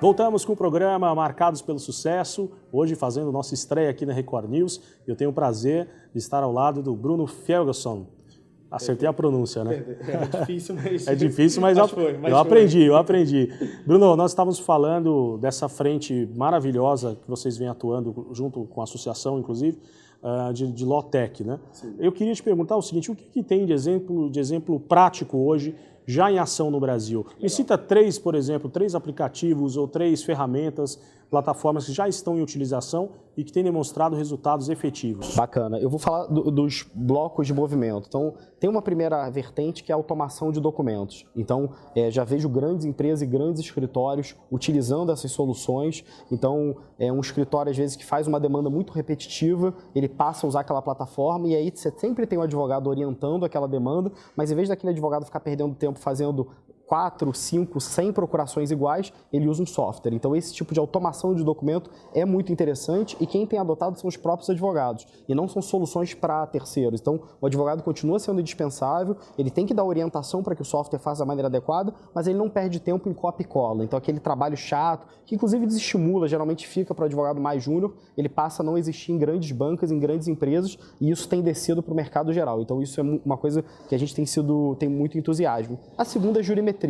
Voltamos com o programa Marcados pelo Sucesso, hoje fazendo nossa estreia aqui na Record News. Eu tenho o prazer de estar ao lado do Bruno Fjellson. Acertei a pronúncia, né? É difícil, mas... É difícil, mas eu aprendi. Bruno, nós estávamos falando dessa frente maravilhosa que vocês vêm atuando junto com a associação, inclusive, de Lawtech, né? Sim. Eu queria te perguntar o seguinte, o que tem de exemplo prático hoje, já em ação no Brasil? Me cita três, por exemplo, três aplicativos ou três ferramentas, plataformas que já estão em utilização e que têm demonstrado resultados efetivos. Bacana. Eu vou falar dos blocos de movimento. Então, tem uma primeira vertente que é a automação de documentos. Então, já vejo grandes empresas e grandes escritórios utilizando essas soluções. Então, um escritório, às vezes, que faz uma demanda muito repetitiva, ele passa a usar aquela plataforma e aí você sempre tem um advogado orientando aquela demanda, mas em vez daquele advogado ficar perdendo tempo fazendo 4, 5, 100 procurações iguais, ele usa um software. Então, esse tipo de automação de documento é muito interessante e quem tem adotado são os próprios advogados e não são soluções para terceiros. Então, o advogado continua sendo indispensável, ele tem que dar orientação para que o software faça da maneira adequada, mas ele não perde tempo em copia e cola. Então, aquele trabalho chato, que inclusive desestimula, geralmente fica para o advogado mais júnior, ele passa a não existir em grandes bancas, em grandes empresas, e isso tem descido para o mercado geral. Então, isso é uma coisa que a gente tem muito entusiasmo. A segunda é jurimetria.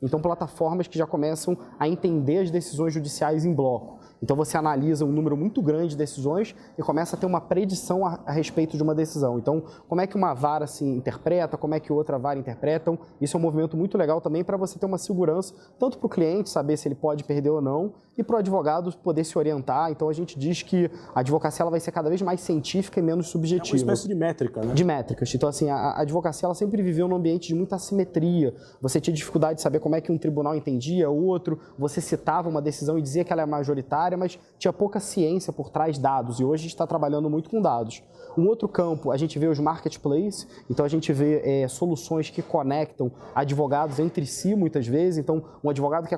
Então, plataformas que já começam a entender as decisões judiciais em bloco. Então, você analisa um número muito grande de decisões e começa a ter uma predição a respeito de uma decisão. Então, como é que uma vara se interpreta, como é que outra vara interpretam. Isso é um movimento muito legal também para você ter uma segurança, tanto para o cliente saber se ele pode perder ou não, e para o advogado poder se orientar. Então, a gente diz que a advocacia ela vai ser cada vez mais científica e menos subjetiva. É uma espécie de métrica, né? De métricas. Então, assim, a advocacia ela sempre viveu num ambiente de muita assimetria. Você tinha dificuldade de saber como é que um tribunal entendia o outro, você citava uma decisão e dizia que ela é majoritária, mas tinha pouca ciência por trás dados, e hoje a gente está trabalhando muito com dados. Um outro campo, a gente vê os marketplaces, então a gente vê soluções que conectam advogados entre si muitas vezes, então um advogado quer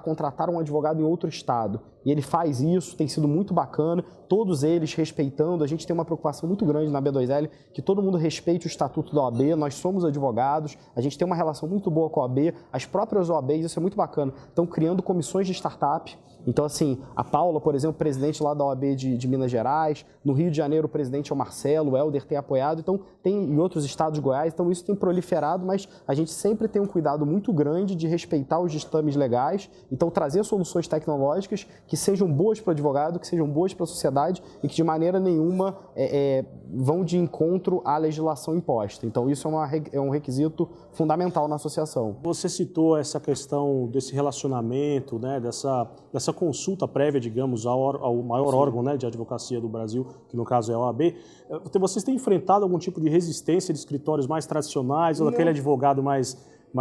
contratar um advogado em outro estado, e ele faz isso, tem sido muito bacana, todos eles respeitando, a gente tem uma preocupação muito grande na B2L, que todo mundo respeite o estatuto da OAB, nós somos advogados, a gente tem uma relação muito boa com a OAB, as próprias OABs, isso é muito bacana, estão criando comissões de startup. Então, assim, a Paula, por exemplo, presidente lá da OAB de Minas Gerais, no Rio de Janeiro o presidente é o Marcelo, o Helder tem apoiado, então tem em outros estados de Goiás, então isso tem proliferado, mas a gente sempre tem um cuidado muito grande de respeitar os ditames legais, então trazer soluções tecnológicas que sejam boas para o advogado, que sejam boas para a sociedade e que de maneira nenhuma vão de encontro à legislação imposta. Então isso é um requisito fundamental na associação. Você citou essa questão desse relacionamento, né, dessa consulta prévia, digamos, ao maior Sim. órgão, né, de advocacia do Brasil, que no caso é a OAB. Vocês têm enfrentado algum tipo de resistência de escritórios mais tradicionais ou daquele advogado mais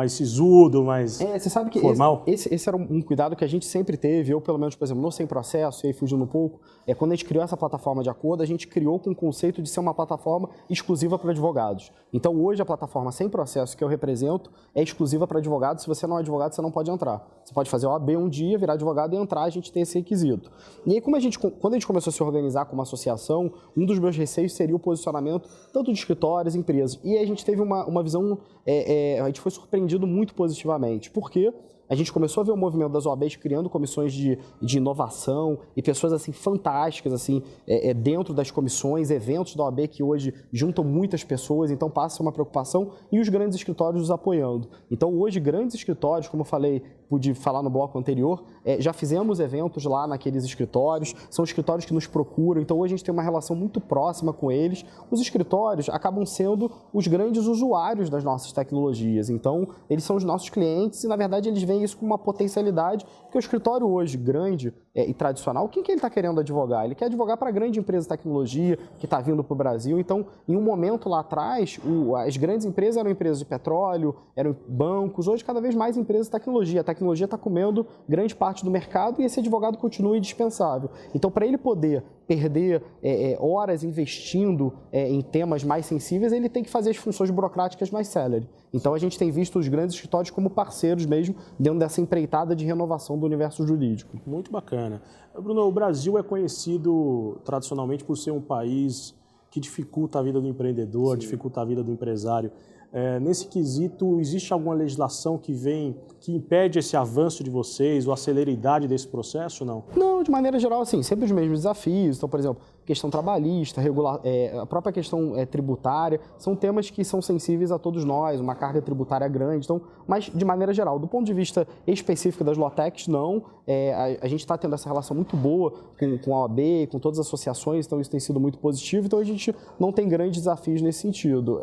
sisudo, mais você sabe que formal? Esse era um cuidado que a gente sempre teve, eu pelo menos, por exemplo, no Sem Processo, e aí fugindo um pouco, quando a gente criou essa plataforma de acordo, a gente criou com o conceito de ser uma plataforma exclusiva para advogados. Então hoje a plataforma Sem Processo que eu represento é exclusiva para advogados, se você não é advogado você não pode entrar. Você pode fazer OAB um dia, virar advogado e entrar, a gente tem esse requisito. E aí quando a gente começou a se organizar como associação, um dos meus receios seria o posicionamento tanto de escritórios, empresas. E aí a gente teve uma visão, a gente foi surpreendido muito positivamente. Por quê? A gente começou a ver o movimento das OABs criando comissões de inovação e pessoas assim fantásticas assim, dentro das comissões, eventos da OAB que hoje juntam muitas pessoas, então passa uma preocupação e os grandes escritórios os apoiando. Então hoje grandes escritórios, como eu falei, pude falar no bloco anterior, já fizemos eventos lá naqueles escritórios, são escritórios que nos procuram, então hoje a gente tem uma relação muito próxima com eles. Os escritórios acabam sendo os grandes usuários das nossas tecnologias, então eles são os nossos clientes e na verdade eles veem isso como uma potencialidade, porque o escritório hoje grande e tradicional, quem que ele está querendo advogar? Ele quer advogar para grande empresa de tecnologia que está vindo para o Brasil, então em um momento lá atrás, as grandes empresas eram empresas de petróleo, eram bancos, hoje cada vez mais empresas de tecnologia. A tecnologia está comendo grande parte do mercado e esse advogado continua indispensável. Então, para ele poder perder horas investindo em temas mais sensíveis, ele tem que fazer as funções burocráticas mais célere. Então, a gente tem visto os grandes escritórios como parceiros mesmo dentro dessa empreitada de renovação do universo jurídico. Muito bacana. Bruno, o Brasil é conhecido tradicionalmente por ser um país que dificulta a vida do empreendedor, dificulta a vida do empresário. Nesse quesito, existe alguma legislação que impede esse avanço de vocês ou a celeridade desse processo ou não? Não, de maneira geral, assim, sempre os mesmos desafios. Então, por exemplo, questão trabalhista, a própria questão tributária, são temas que são sensíveis a todos nós, uma carga tributária grande. Então, mas, de maneira geral, do ponto de vista específico das Lotechs, não. A gente está tendo essa relação muito boa com a OAB, com todas as associações, então isso tem sido muito positivo. Então, a gente não tem grandes desafios nesse sentido.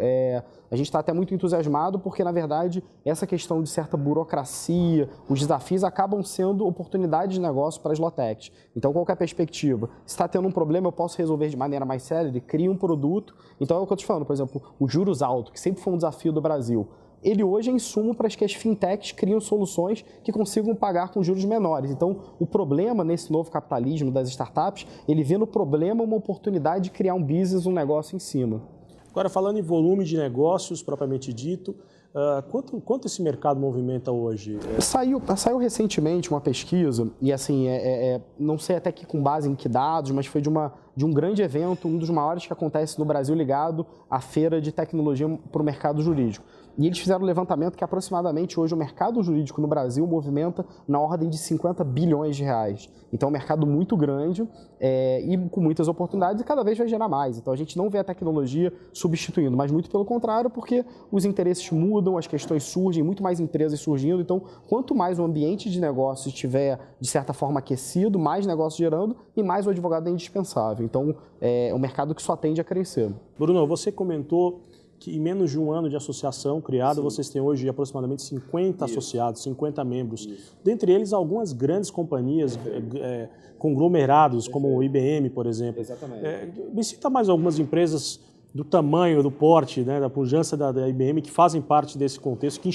A gente está até muito entusiasmado porque, na verdade, essa questão de certa burocracia, os desafios acabam sendo oportunidades de negócio para as Lotechs. Então, qual que é a perspectiva? Se está tendo um problema, eu posso resolver de maneira mais célere, cria um produto. Então, é o que eu estou te falando, por exemplo, o juros alto, que sempre foi um desafio do Brasil. Ele hoje é insumo para que as fintechs criem soluções que consigam pagar com juros menores. Então, o problema nesse novo capitalismo das startups, ele vê no problema uma oportunidade de criar um business, um negócio em cima. Agora, falando em volume de negócios, propriamente dito, quanto esse mercado movimenta hoje? Saiu recentemente uma pesquisa, e assim, não sei até que com base em que dados, mas foi de um grande evento, um dos maiores que acontece no Brasil ligado à feira de tecnologia para o mercado jurídico. E eles fizeram um levantamento que aproximadamente hoje o mercado jurídico no Brasil movimenta na ordem de 50 bilhões de reais. Então é um mercado muito grande e com muitas oportunidades e cada vez vai gerar mais. Então a gente não vê a tecnologia substituindo, mas muito pelo contrário, porque os interesses mudam, as questões surgem, muito mais empresas surgindo. Então quanto mais o ambiente de negócio estiver de certa forma aquecido, mais negócio gerando e mais o advogado é indispensável. Então é um mercado que só tende a crescer. Bruno, você comentou que em menos de um ano de associação criada, sim, vocês têm hoje aproximadamente 50 associados, 50 membros. Isso. Dentre eles, algumas grandes companhias, conglomerados, como o IBM, por exemplo. Exatamente. Me cita mais algumas empresas do tamanho, do porte, né, da pujança da IBM, que fazem parte desse contexto, que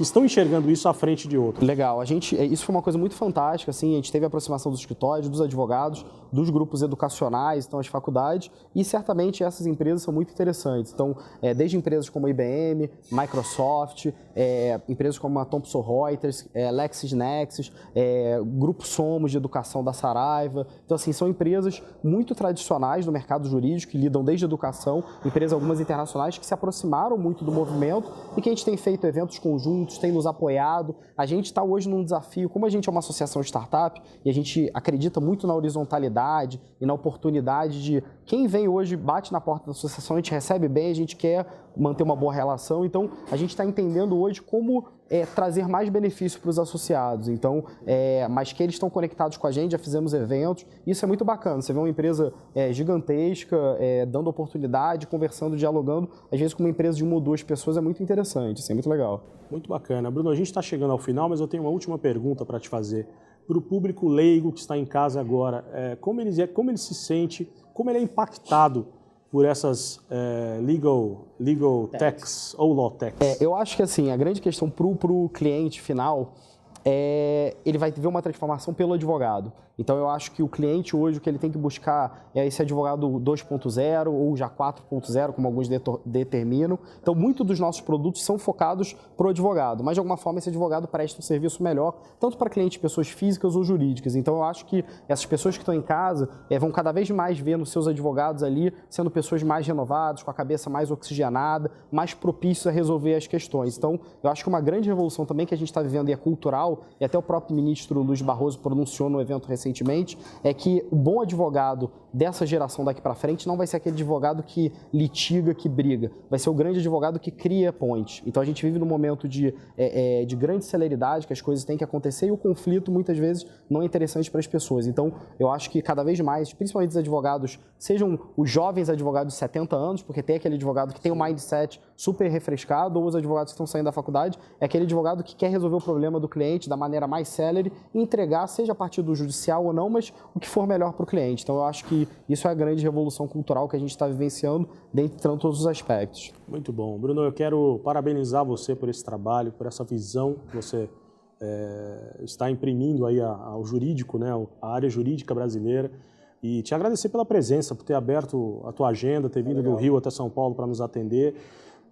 estão enxergando isso à frente de outros. Legal. Isso foi uma coisa muito fantástica, assim, a gente teve a aproximação dos escritórios, dos advogados, dos grupos educacionais, então as faculdades, e certamente essas empresas são muito interessantes. Então, desde empresas como a IBM, Microsoft, empresas como a Thomson Reuters, LexisNexis, Grupo Somos de Educação da Saraiva. Então, assim, são empresas muito tradicionais no mercado jurídico, que lidam desde a educação, empresas algumas internacionais que se aproximaram muito do movimento e que a gente tem feito eventos conjuntos, tem nos apoiado. A gente está hoje num desafio, como a gente é uma associação de startup e a gente acredita muito na horizontalidade e na oportunidade de quem vem hoje, bate na porta da associação, a gente recebe bem, a gente quer manter uma boa relação. Então, a gente está entendendo hoje como trazer mais benefício para os associados. Então, mas que eles estão conectados com a gente, já fizemos eventos, isso é muito bacana. Você vê uma empresa gigantesca, dando oportunidade, conversando, dialogando, às vezes com uma empresa de uma ou duas pessoas, é muito interessante, isso é muito legal. Muito bacana. Bruno, a gente está chegando ao final, mas eu tenho uma última pergunta para te fazer. Para o público leigo que está em casa agora, como ele se sente, como ele é impactado por essas legal techs ou law techs? Eu acho que assim, a grande questão para o cliente final ele vai ver uma transformação pelo advogado. Então, eu acho que o cliente hoje, o que ele tem que buscar é esse advogado 2.0 ou já 4.0, como alguns determinam. Então, muitos dos nossos produtos são focados para o advogado, mas de alguma forma esse advogado presta um serviço melhor, tanto para clientes, pessoas físicas ou jurídicas. Então, eu acho que essas pessoas que estão em casa vão cada vez mais ver nos seus advogados ali, sendo pessoas mais renovadas, com a cabeça mais oxigenada, mais propícios a resolver as questões. Então, eu acho que uma grande revolução também que a gente está vivendo e é cultural, e até o próprio ministro Luiz Barroso pronunciou no evento recentemente, é que o bom advogado dessa geração daqui para frente não vai ser aquele advogado que litiga, que briga. Vai ser o grande advogado que cria pontes. Então, a gente vive num momento de grande celeridade, que as coisas têm que acontecer e o conflito, muitas vezes, não é interessante para as pessoas. Então, eu acho que cada vez mais, principalmente os advogados, sejam os jovens advogados de 70 anos, porque tem aquele advogado que tem um mindset super refrescado, ou os advogados que estão saindo da faculdade, é aquele advogado que quer resolver o problema do cliente da maneira mais célere e entregar, seja a partir do judicial ou não, mas o que for melhor para o cliente. Então, eu acho que isso é a grande revolução cultural que a gente está vivenciando dentre todos os aspectos. Muito bom. Bruno, eu quero parabenizar você por esse trabalho, por essa visão que você está imprimindo aí ao jurídico, né, à área jurídica brasileira, e te agradecer pela presença, por ter aberto a tua agenda, ter vindo do Rio até São Paulo para nos atender.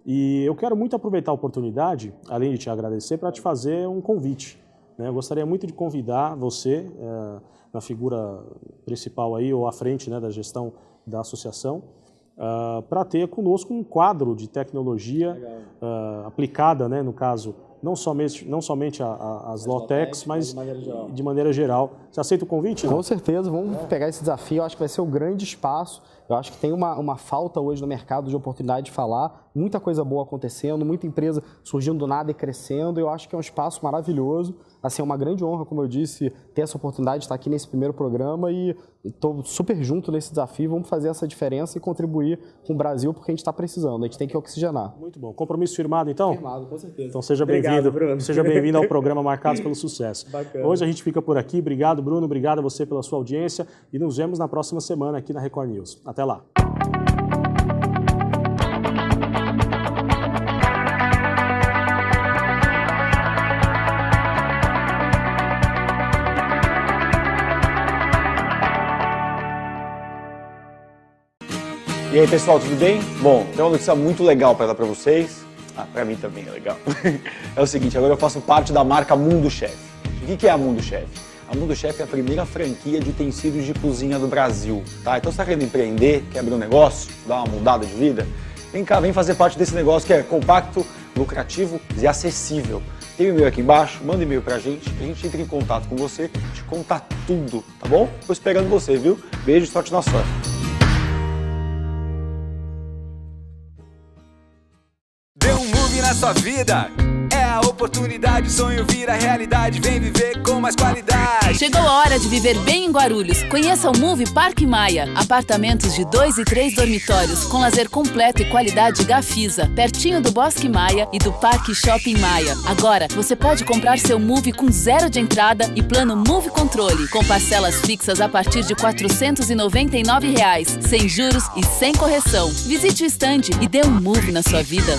E eu quero muito aproveitar a oportunidade, além de te agradecer, para te fazer um convite. Eu gostaria muito de convidar você, na figura principal aí, ou à frente, né, da gestão da associação, para ter conosco um quadro de tecnologia aplicada, né, no caso, não somente as Lawtechs, mas de maneira geral. Você aceita o convite? Não? Com certeza, vamos pegar esse desafio. Eu acho que vai ser um grande espaço. Eu acho que tem uma falta hoje no mercado de oportunidade de falar, muita coisa boa acontecendo, muita empresa surgindo do nada e crescendo. Eu acho que é um espaço maravilhoso. Assim, é uma grande honra, como eu disse, ter essa oportunidade de estar aqui nesse primeiro programa e estou super junto nesse desafio. Vamos fazer essa diferença e contribuir com o Brasil, porque a gente está precisando, a gente tem que oxigenar. Muito bom. Compromisso firmado, então? Firmado, com certeza. Então seja bem-vindo. Seja bem-vindo ao programa Marcados pelo Sucesso. Bacana. Hoje a gente fica por aqui. Obrigado, Bruno. Obrigado a você pela sua audiência e nos vemos na próxima semana aqui na Record News. Até lá. E aí, pessoal, tudo bem? Bom, tem uma notícia muito legal para dar para vocês. Para mim também é legal. É o seguinte, agora eu faço parte da marca Mundo Chef. O que é a Mundo Chef? A Mundo Chef é a primeira franquia de utensílios de cozinha do Brasil, tá? Então, você está querendo empreender, quer abrir um negócio, dar uma mudada de vida? Vem cá, vem fazer parte desse negócio que é compacto, lucrativo e acessível. Tem o e-mail aqui embaixo, manda e-mail pra gente entra em contato com você, te contar tudo, tá bom? Tô esperando você, viu? Beijo e sorte na sorte. Dê um move na sua vida. É a oportunidade, o sonho vira realidade. Vem viver com mais qualidade. Chegou a hora de viver bem em Guarulhos. Conheça o Move Parque Maia. Apartamentos de 2 e 3 dormitórios com lazer completo e qualidade Gafisa, pertinho do Bosque Maia e do Parque Shopping Maia. Agora, você pode comprar seu Move com 0 de entrada e plano Move Controle, com parcelas fixas a partir de R$ 499, sem juros e sem correção. Visite o estande e dê um move na sua vida.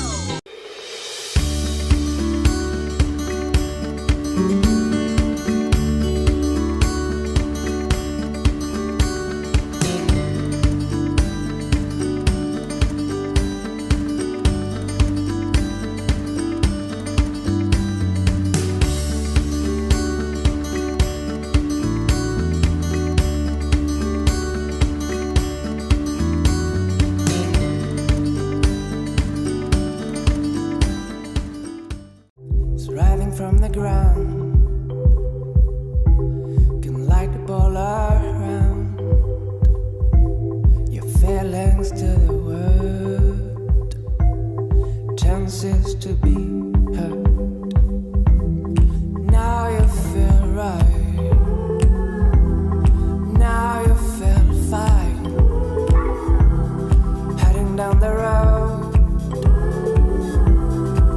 Rising from the ground can light the ball around your feelings to the world, chances to be heard. Now you feel right, now you feel fine, heading down the road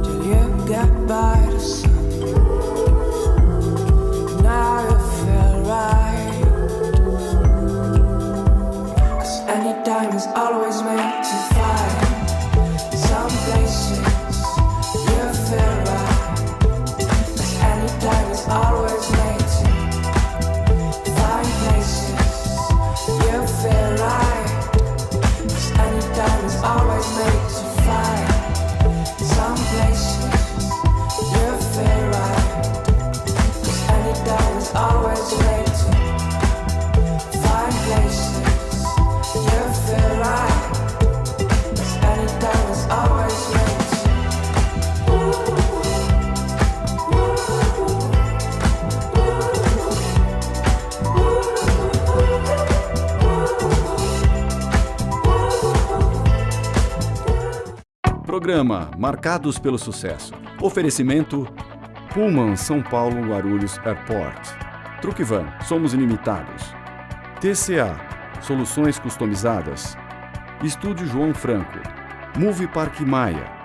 till you get by. Now you feel right, 'cause any time is always meant to find. Some places you feel right, 'cause any time is always meant to find places you feel right, 'cause any time is always meant to find. Some places you feel right, 'cause anytime is always late to find places you feel right, 'cause anytime is always late to. Programa Marcados pelo Sucesso. Oferecimento Pullman São Paulo Guarulhos Airport. Truckvan, somos ilimitados. TCA, soluções customizadas. Estúdio João Franco. Move Parque Maia.